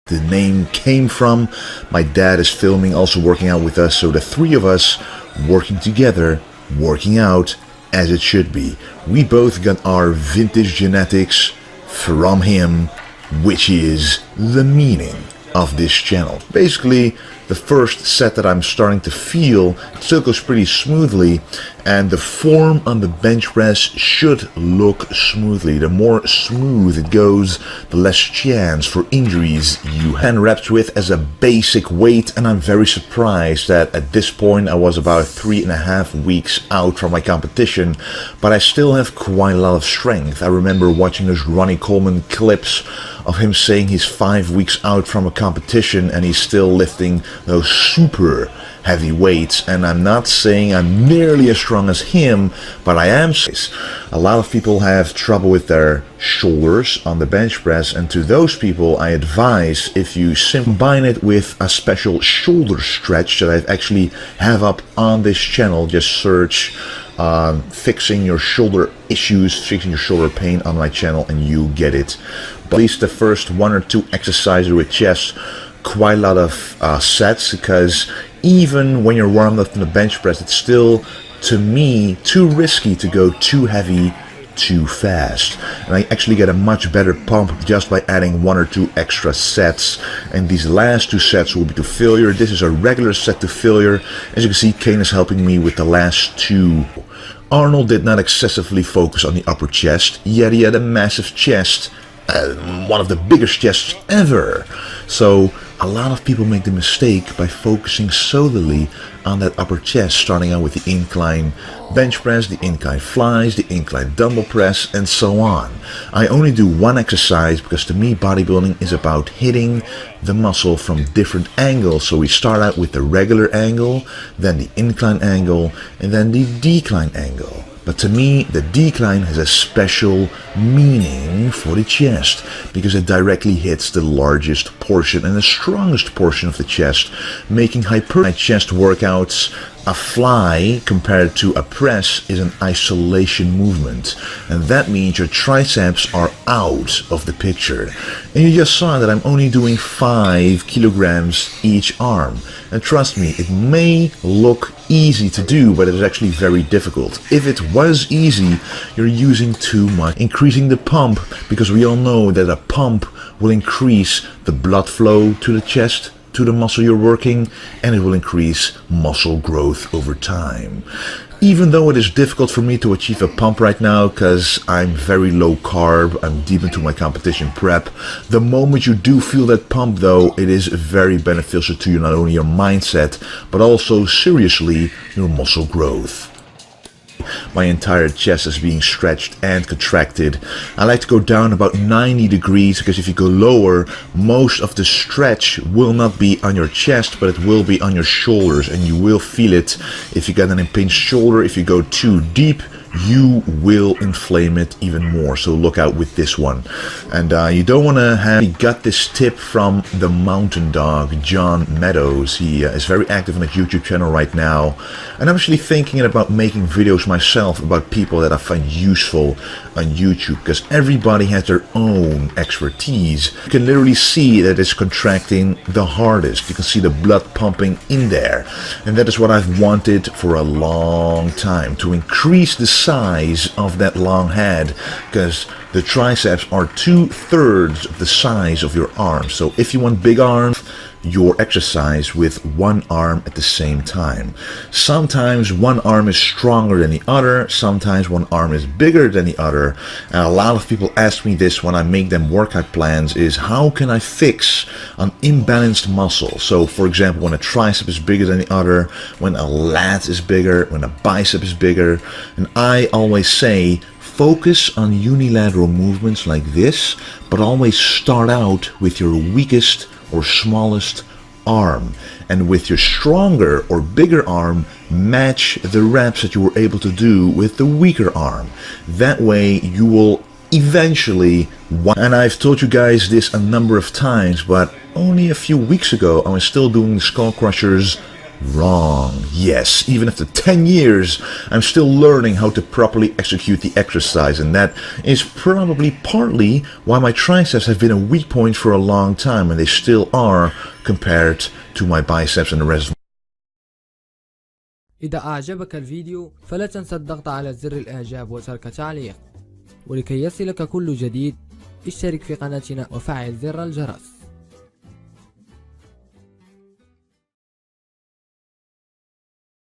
the name came from. My dad is filming, also working out with us, so the three of us working together, working out as it should be. We both got our vintage genetics from him, which is the meaning of this channel. Basically, the first set that I'm starting to feel still goes pretty smoothly, and the form on the bench press should look smoothly. The more smooth it goes, the less chance for injuries you have. 10 reps with as a basic weight, and I'm very surprised that at this point I was about 3.5 weeks out from my competition, but I still have quite a lot of strength. I remember watching those Ronnie Coleman clips of him saying he's 5 weeks out from a competition and he's still lifting those super heavy weights, and I'm not saying I'm nearly as strong as him, but I am. A lot of people have trouble with their shoulders on the bench press, and to those people I advise, if you combine it with a special shoulder stretch that I actually have up on this channel, just search fixing your shoulder issues, fixing your shoulder pain on my channel, and you get it. But at least the first 1 or 2 exercises with chest, quite a lot of sets, because even when you're warmed up in the bench press, it's still, to me, too risky to go too heavy too fast. And I actually get a much better pump just by adding 1 or 2 extra sets, and these last 2 sets will be to failure. This is a regular set to failure. As you can see, Kane is helping me with the last 2. Arnold did not excessively focus on the upper chest, yet he had a massive chest, one of the biggest chests ever. So a lot of people make the mistake by focusing solely on that upper chest, starting out with the incline bench press, the incline flies, the incline dumbbell press, and so on. I only do 1 exercise because to me bodybuilding is about hitting the muscle from different angles. So we start out with the regular angle, then the incline angle, and then the decline angle. But to me, the decline has a special meaning for the chest because it directly hits the largest portion and the strongest portion of the chest, making hypertrophy chest workouts. A fly compared to a press is an isolation movement, and that means your triceps are out of the picture. And you just saw that I'm only doing 5 kilograms each arm, and trust me, it may look easy to do, but it is actually very difficult. If it was easy, you're using too much, increasing the pump, because we all know that a pump will increase the blood flow to the chest, to the muscle you're working, and it will increase muscle growth over time. Even though it is difficult for me to achieve a pump right now because I'm very low carb, I'm deep into my competition prep, the moment you do feel that pump though, it is very beneficial to you, not only your mindset, but also seriously your muscle growth. My entire chest is being stretched and contracted. I like to go down about 90 degrees because if you go lower, most of the stretch will not be on your chest, but it will be on your shoulders, and you will feel it if you get an impinged shoulder. If you go too deep, you will inflame it even more, so look out with this one. And you don't want to have. He got this tip from the mountain dog John Meadows. He is very active on his YouTube channel right now, and I'm actually thinking about making videos myself about people that I find useful on YouTube, because everybody has their own expertise. You can literally see that it's contracting the hardest. You can see the blood pumping in there, and that is what I've wanted for a long time, to increase the size of that long head, because the triceps are 2/3 of the size of your arms. So if you want big arms, your exercise with 1 arm at the same time. Sometimes 1 arm is stronger than the other, sometimes 1 arm is bigger than the other, and a lot of people ask me this when I make them workout plans, is how can I fix an imbalanced muscle? So for example, when a tricep is bigger than the other, when a lat is bigger, when a bicep is bigger, and I always say focus on unilateral movements like this, but always start out with your weakest or smallest arm, and with your stronger or bigger arm, match the reps that you were able to do with the weaker arm. That way you will eventually, and I've told you guys this a number of times, but only a few weeks ago I was still doing the skull crushers Wrong. Yes, even after 10 years, I'm still learning how to properly execute the exercise, and that is probably partly why my triceps have been a weak point for a long time, and they still are compared to my biceps and the rest of. إذا أعجبك الفيديو فلا تنسى الضغط على زر الإعجاب وترك تعليق، ولكي يصلك كل جديد اشترك في قناتنا وفعل زر الجرس.